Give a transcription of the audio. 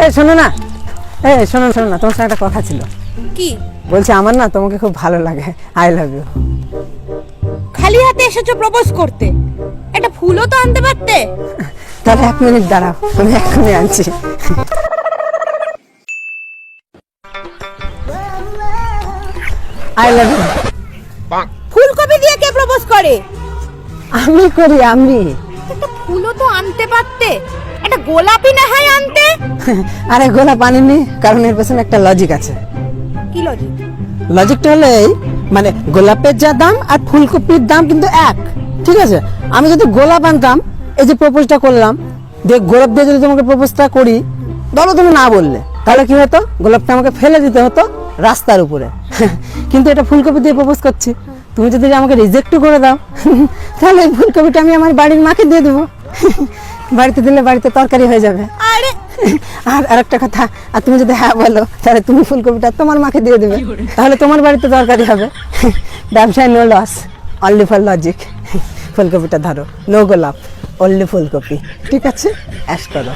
এই শোনো না, শোনো না, তোমার সঙ্গে একটা কথা ছিল। কি? বলছি আমার না তোমাকে খুব ভালো লাগে, আই লাভ ইউ। খালি হাতে এসেছো প্রপোজ করতে, একটা ফুলও তো আনতে পারতে। তাহলে 1 মিনিট দাঁড়াও, আমি এখনই আনছি। I love you. ফুলকপি দিয়ে কে প্রপোজ করে? আমি করি, আমি। একটা ফুলও তো আনতে পারতে, একটা গোলাপি না হয় আনতে। আরে গোলাপ আনিনি, কারণ এর পেছনে একটা লজিক আছে। কি লজিক? লজিকটা হলো এই, মানে গোলাপের যা দাম আর ফুলকপির দাম কিন্তু এক, ঠিক আছে? আমি যদি গোলাপ আনতাম, এই যে প্রপোজটা করলাম, গোলাপ দিয়ে যদি তোমাকে প্রপোজটা করি, ধরো তুমি না বললে, তাহলে কি হতো? গোলাপটা আমাকে ফেলে দিতে হতো রাস্তার উপরে। কিন্তু এটা ফুলকপি দিয়ে প্রপোজ করছি, তুমি যদি আমাকে রিজেক্টও করে দাও, তাহলে এই ফুলকপিটা আমি আমার বাড়ির মাকে দিয়ে দেবো। বাড়িতে দিলে বাড়িতে তরকারি হয়ে যাবে। আরে আর আরেকটা কথা, আর তুমি যদি হ্যাঁ বলো, তাহলে তুমি ফুলকপিটা তোমার মাকে দিয়ে দেবে, তাহলে তোমার বাড়িতে তরকারি হবে। ব্যবসায় no loss, only for logic. ফুলকপিটা ধরো, নো গোলাপ, অনলি ফুলকপি, ঠিক আছে? অ্যাশ করো।